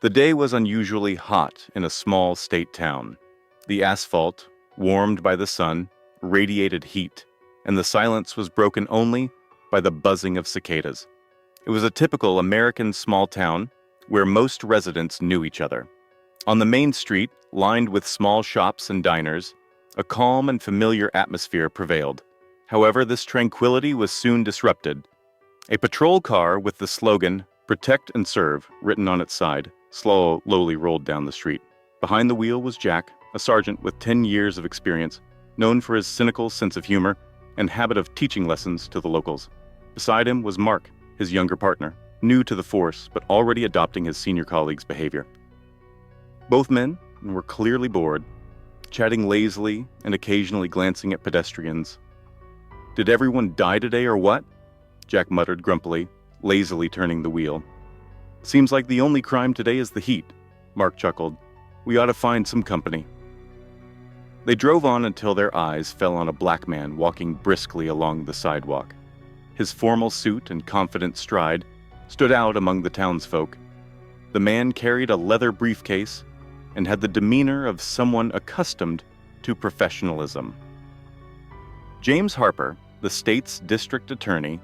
The day was unusually hot in a small state town. The asphalt, warmed by the sun, radiated heat, and the silence was broken only by the buzzing of cicadas. It was a typical American small town where most residents knew each other. On the main street, lined with small shops and diners, a calm and familiar atmosphere prevailed. However, this tranquility was soon disrupted. A patrol car with the slogan, "Protect and Serve," written on its side, slowly rolled down the street. Behind the wheel was Jack, a sergeant with 10 years of experience, known for his cynical sense of humor and habit of teaching lessons to the locals. Beside him was Mark, his younger partner, new to the force but already adopting his senior colleague's behavior. Both men were clearly bored, chatting lazily and occasionally glancing at pedestrians. "Did everyone die today or what?" Jack muttered grumpily, lazily turning the wheel. "Seems like the only crime today is the heat," Mark chuckled. "We ought to find some company." They drove on until their eyes fell on a black man walking briskly along the sidewalk. His formal suit and confident stride stood out among the townsfolk. The man carried a leather briefcase and had the demeanor of someone accustomed to professionalism. James Harper, the state's district attorney,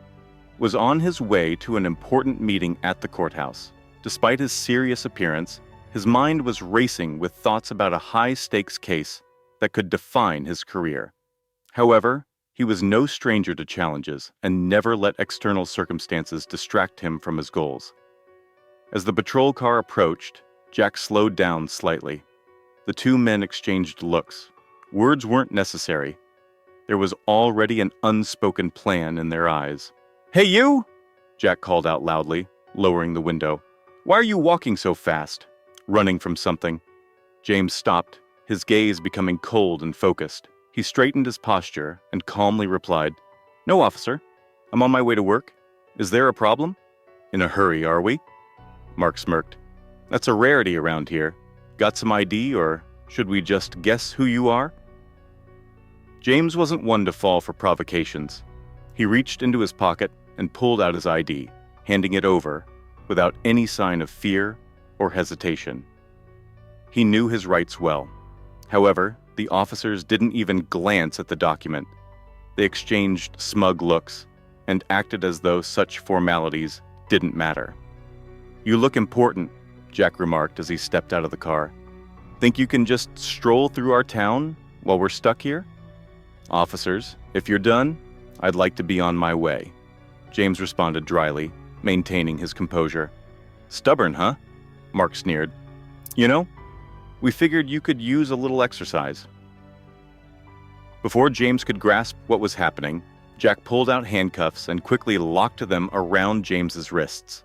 was on his way to an important meeting at the courthouse. Despite his serious appearance, his mind was racing with thoughts about a high-stakes case that could define his career. However, he was no stranger to challenges and never let external circumstances distract him from his goals. As the patrol car approached, Jack slowed down slightly. The two men exchanged looks. Words weren't necessary. There was already an unspoken plan in their eyes. "Hey, you!" Jack called out loudly, lowering the window. "Why are you walking so fast?" Running from something. James stopped, his gaze becoming cold and focused. He straightened his posture and calmly replied, "No, officer. I'm on my way to work. Is there a problem?" "In a hurry, are we?" Mark smirked. "That's a rarity around here. Got some ID, or should we just guess who you are?" James wasn't one to fall for provocations. He reached into his pocket and pulled out his ID, handing it over without any sign of fear or hesitation. He knew his rights well. However, the officers didn't even glance at the document. They exchanged smug looks and acted as though such formalities didn't matter. "You look important," Jack remarked as he stepped out of the car. "Think you can just stroll through our town while we're stuck here?" "Officers, if you're done, I'd like to be on my way," James responded dryly, maintaining his composure. "Stubborn, huh?" Mark sneered. "You know, we figured you could use a little exercise." Before James could grasp what was happening, Jack pulled out handcuffs and quickly locked them around James's wrists.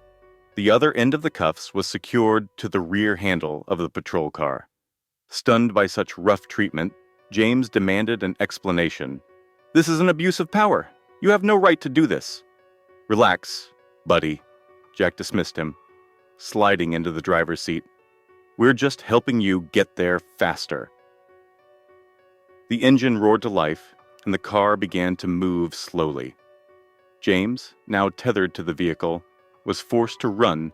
The other end of the cuffs was secured to the rear handle of the patrol car. Stunned by such rough treatment, James demanded an explanation. "This is an abuse of power. You have no right to do this." "Relax, buddy," Jack dismissed him, sliding into the driver's seat. "We're just helping you get there faster." The engine roared to life, and the car began to move slowly. James, now tethered to the vehicle, was forced to run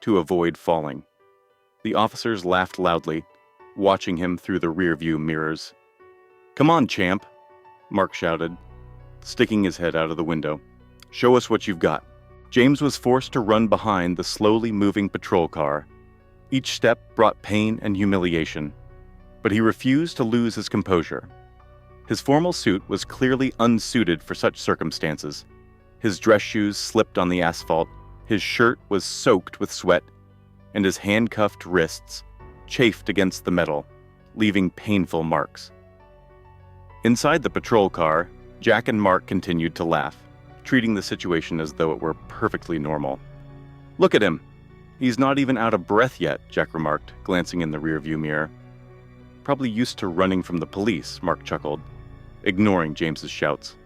to avoid falling. The officers laughed loudly, watching him through the rearview mirrors. "Come on, champ," Mark shouted, sticking his head out of the window. "Show us what you've got." James was forced to run behind the slowly moving patrol car. Each step brought pain and humiliation, but he refused to lose his composure. His formal suit was clearly unsuited for such circumstances. His dress shoes slipped on the asphalt, his shirt was soaked with sweat, and his handcuffed wrists chafed against the metal, leaving painful marks. Inside the patrol car, Jack and Mark continued to laugh, treating the situation as though it were perfectly normal. "Look at him. He's not even out of breath yet," Jack remarked, glancing in the rearview mirror. "Probably used to running from the police," Mark chuckled, ignoring James's shouts.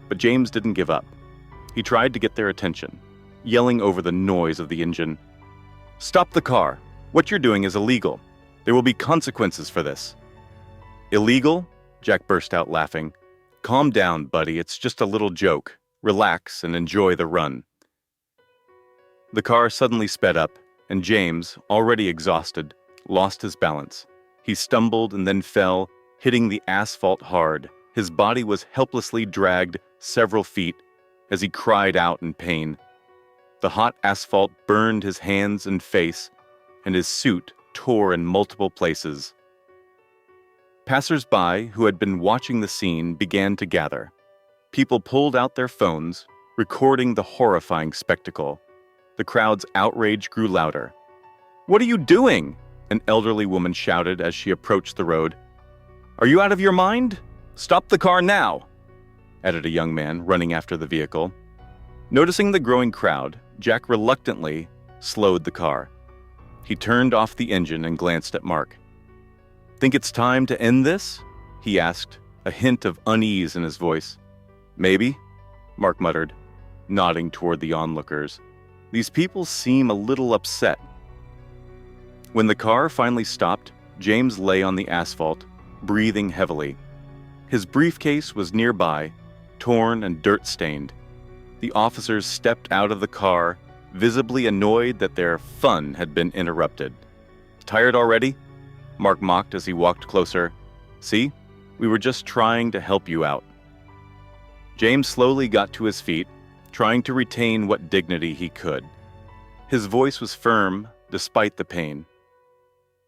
But James didn't give up. He tried to get their attention, yelling over the noise of the engine. "Stop the car. What you're doing is illegal. There will be consequences for this." "Illegal?" Jack burst out laughing. "Calm down, buddy. It's just a little joke. Relax and enjoy the run." The car suddenly sped up, and James, already exhausted, lost his balance. He stumbled and then fell, hitting the asphalt hard. His body was helplessly dragged several feet as he cried out in pain. The hot asphalt burned his hands and face, and his suit tore in multiple places. Passers-by who had been watching the scene began to gather. People pulled out their phones, recording the horrifying spectacle. The crowd's outrage grew louder. "What are you doing?" an elderly woman shouted as she approached the road. "Are you out of your mind? Stop the car now!" added a young man running after the vehicle. Noticing the growing crowd, Jack reluctantly slowed the car. He turned off the engine and glanced at Mark. "Think it's time to end this?" he asked, a hint of unease in his voice. "Maybe," Mark muttered, nodding toward the onlookers. "These people seem a little upset." When the car finally stopped, James lay on the asphalt, breathing heavily. His briefcase was nearby, torn and dirt-stained. The officers stepped out of the car, visibly annoyed that their fun had been interrupted. "Tired already?" Mark mocked as he walked closer. "See, we were just trying to help you out." James slowly got to his feet, trying to retain what dignity he could. His voice was firm, despite the pain.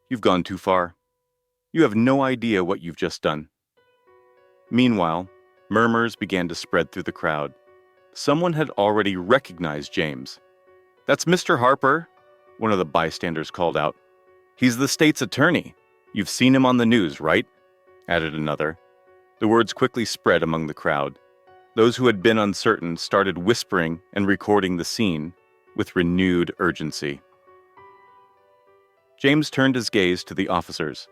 "You've gone too far. You have no idea what you've just done." Meanwhile, murmurs began to spread through the crowd. Someone had already recognized James. "That's Mr. Harper," one of the bystanders called out. "He's the state's attorney. You've seen him on the news, right?" added another. The words quickly spread among the crowd. Those who had been uncertain started whispering and recording the scene with renewed urgency. James turned his gaze to the officers.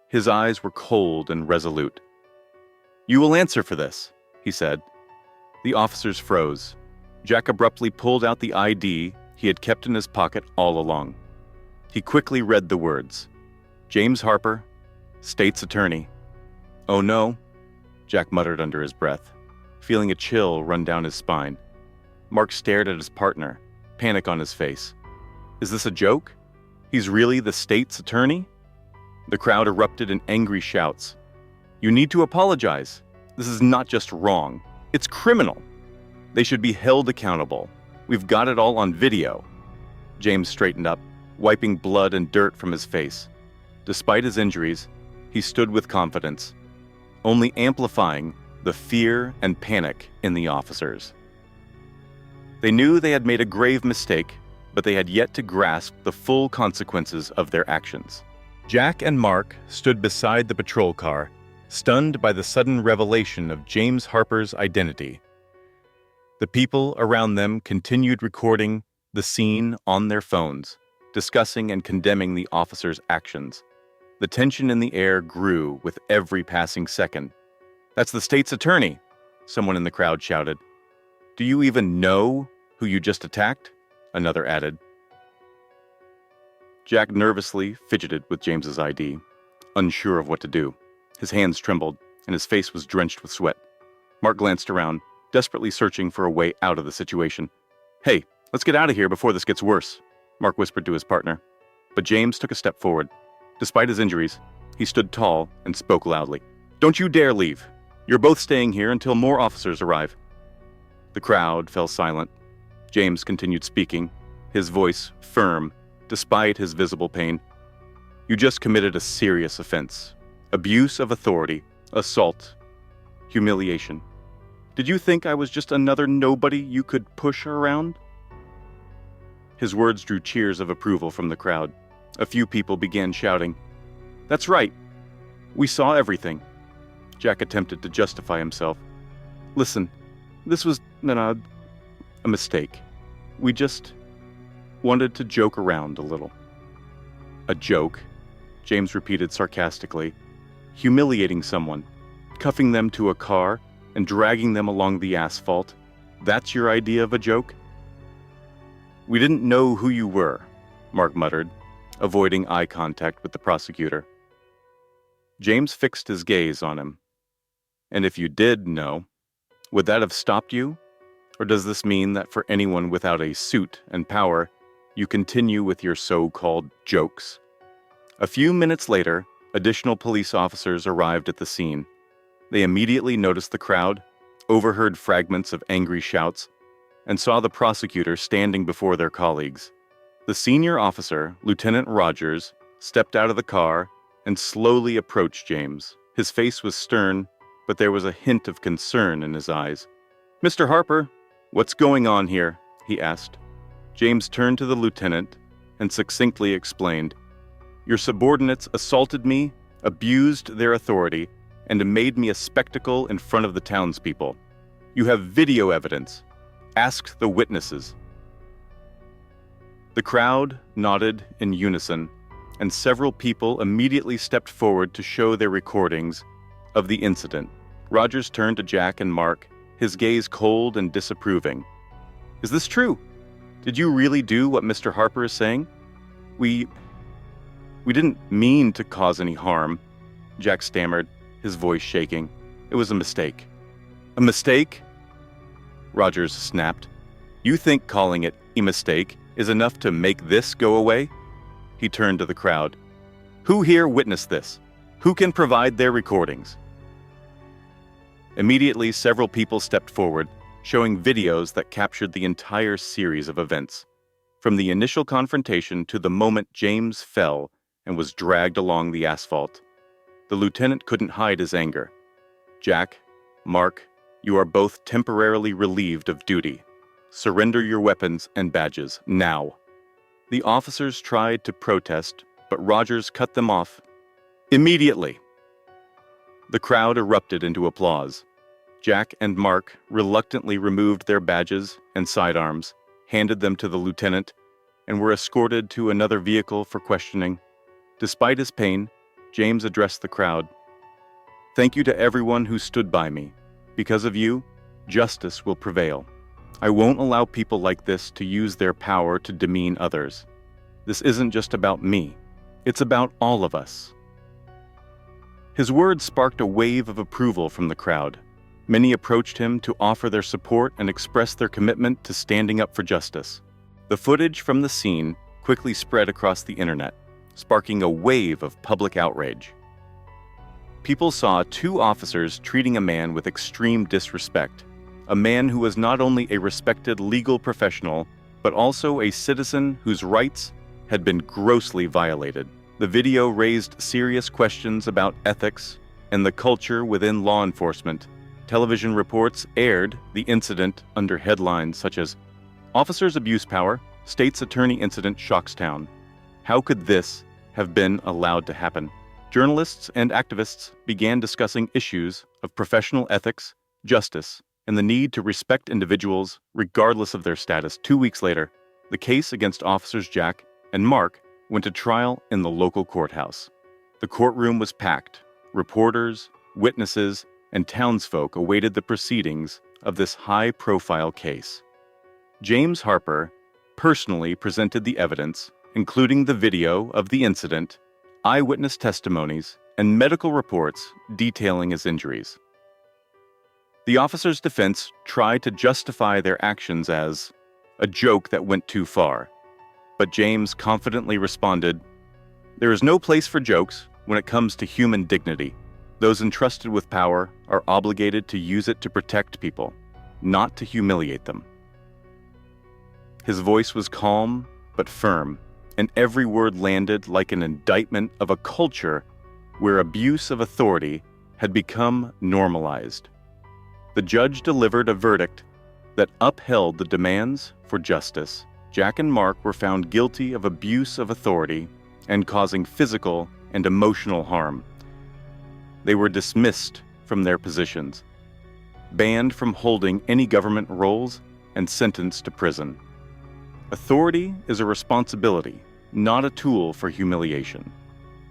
His eyes were cold and resolute. "You will answer for this," he said. The officers froze. Jack abruptly pulled out the ID he had kept in his pocket all along. He quickly read the words. "James Harper, State's Attorney." "Oh no," Jack muttered under his breath, feeling a chill run down his spine. Mark stared at his partner, panic on his face. "Is this a joke? He's really the state's attorney?" The crowd erupted in angry shouts. "You need to apologize. This is not just wrong. It's criminal. They should be held accountable. We've got it all on video." James straightened up, wiping blood and dirt from his face. Despite his injuries, he stood with confidence, only amplifying the fear and panic in the officers. They knew they had made a grave mistake, but they had yet to grasp the full consequences of their actions. Jack and Mark stood beside the patrol car, stunned by the sudden revelation of James Harper's identity. The people around them continued recording the scene on their phones, discussing and condemning the officers' actions. The tension in the air grew with every passing second. "That's the state's attorney," someone in the crowd shouted. "Do you even know who you just attacked?" another added. Jack nervously fidgeted with James's ID, unsure of what to do. His hands trembled, and his face was drenched with sweat. Mark glanced around, desperately searching for a way out of the situation. "Hey, let's get out of here before this gets worse," Mark whispered to his partner. But James took a step forward. Despite his injuries, he stood tall and spoke loudly. "Don't you dare leave. You're both staying here until more officers arrive." The crowd fell silent. James continued speaking, his voice firm, despite his visible pain. "You just committed a serious offense. Abuse of authority, assault, humiliation. Did you think I was just another nobody you could push around?" His words drew cheers of approval from the crowd. A few people began shouting, "That's right. We saw everything." Jack attempted to justify himself. "Listen, this was a mistake. We just wanted to joke around a little." "A joke?" James repeated sarcastically. "Humiliating someone, cuffing them to a car, and dragging them along the asphalt. That's your idea of a joke?" "We didn't know who you were," Mark muttered, avoiding eye contact with the prosecutor. James fixed his gaze on him. "And if you did know, would that have stopped you? Or does this mean that for anyone without a suit and power, you continue with your so-called jokes. A few minutes later, additional police officers arrived at the scene. They immediately noticed the crowd, overheard fragments of angry shouts, and saw the prosecutor standing before their colleagues. The senior officer, Lieutenant Rogers, stepped out of the car and slowly approached James. His face was stern, but there was a hint of concern in his eyes. "Mr. Harper, what's going on here?" he asked. James turned to the lieutenant and succinctly explained, "Your subordinates assaulted me, abused their authority, and made me a spectacle in front of the townspeople. You have video evidence. Ask the witnesses." The crowd nodded in unison, and several people immediately stepped forward to show their recordings of the incident. Rogers turned to Jack and Mark, his gaze cold and disapproving. "Is this true? Did you really do what Mr. Harper is saying?" We didn't mean to cause any harm," Jack stammered, his voice shaking. "It was a mistake." "A mistake?" Rogers snapped. "You think calling it a mistake is enough to make this go away?" He turned to the crowd. "Who here witnessed this? Who can provide their recordings?" Immediately, several people stepped forward, showing videos that captured the entire series of events, from the initial confrontation to the moment James fell and was dragged along the asphalt. The lieutenant couldn't hide his anger. "Jack, Mark, you are both temporarily relieved of duty. Surrender your weapons and badges, now." The officers tried to protest, but Rogers cut them off. "Immediately!" The crowd erupted into applause. Jack and Mark reluctantly removed their badges and sidearms, handed them to the lieutenant, and were escorted to another vehicle for questioning. Despite his pain, James addressed the crowd. "Thank you to everyone who stood by me. Because of you, justice will prevail. I won't allow people like this to use their power to demean others. This isn't just about me. It's about all of us." His words sparked a wave of approval from the crowd. Many approached him to offer their support and express their commitment to standing up for justice. The footage from the scene quickly spread across the internet, sparking a wave of public outrage. People saw two officers treating a man with extreme disrespect, a man who was not only a respected legal professional, but also a citizen whose rights had been grossly violated. The video raised serious questions about ethics and the culture within law enforcement. Television reports aired the incident under headlines such as, "Officers Abuse Power, State's Attorney Incident Shocks Town. How could this have been allowed to happen?" Journalists and activists began discussing issues of professional ethics, justice, and the need to respect individuals regardless of their status. 2 weeks later, the case against officers Jack and Mark went to trial in the local courthouse. The courtroom was packed. Reporters, witnesses, and townsfolk awaited the proceedings of this high-profile case. James Harper personally presented the evidence, including the video of the incident, eyewitness testimonies, and medical reports detailing his injuries. The officer's defense tried to justify their actions as a joke that went too far, but James confidently responded, "There is no place for jokes when it comes to human dignity. Those entrusted with power are obligated to use it to protect people, not to humiliate them." His voice was calm but firm, and every word landed like an indictment of a culture where abuse of authority had become normalized. The judge delivered a verdict that upheld the demands for justice. Jack and Mark were found guilty of abuse of authority and causing physical and emotional harm. They were dismissed from their positions, banned from holding any government roles, and sentenced to prison. Authority is a responsibility, not a tool for humiliation.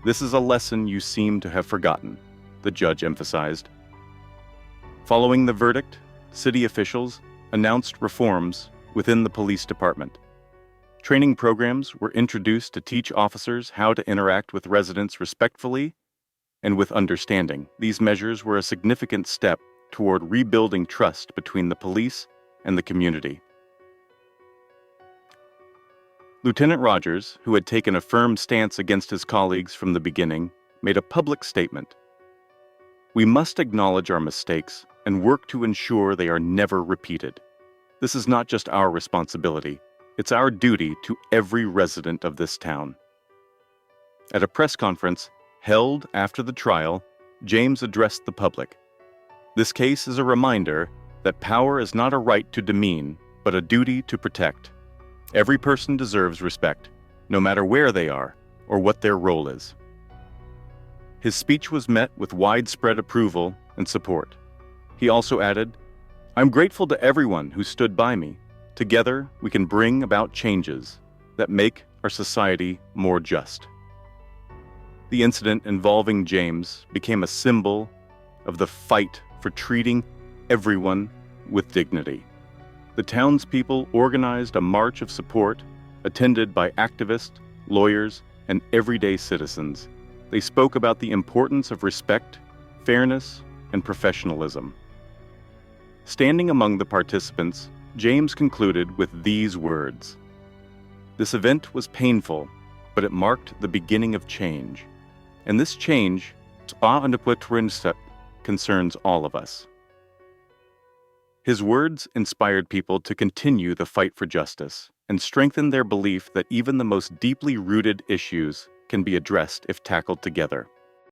This is a lesson you seem to have forgotten, the judge emphasized. Following the verdict, city officials announced reforms within the police department. Training programs were introduced to teach officers how to interact with residents respectfully and with understanding. These measures were a significant step toward rebuilding trust between the police and the community. Lieutenant Rogers, who had taken a firm stance against his colleagues from the beginning, made a public statement. "We must acknowledge our mistakes and work to ensure they are never repeated. This is not just our responsibility, it's our duty to every resident of this town." At a press conference held after the trial, James addressed the public. "This case is a reminder that power is not a right to demean, but a duty to protect. Every person deserves respect, no matter where they are or what their role is." His speech was met with widespread approval and support. He also added, "I'm grateful to everyone who stood by me. Together, we can bring about changes that make our society more just." The incident involving James became a symbol of the fight for treating everyone with dignity. The townspeople organized a march of support, attended by activists, lawyers, and everyday citizens. They spoke about the importance of respect, fairness, and professionalism. Standing among the participants, James concluded with these words: "This event was painful, but it marked the beginning of change. And this change concerns all of us." His words inspired people to continue the fight for justice and strengthened their belief that even the most deeply rooted issues can be addressed if tackled together.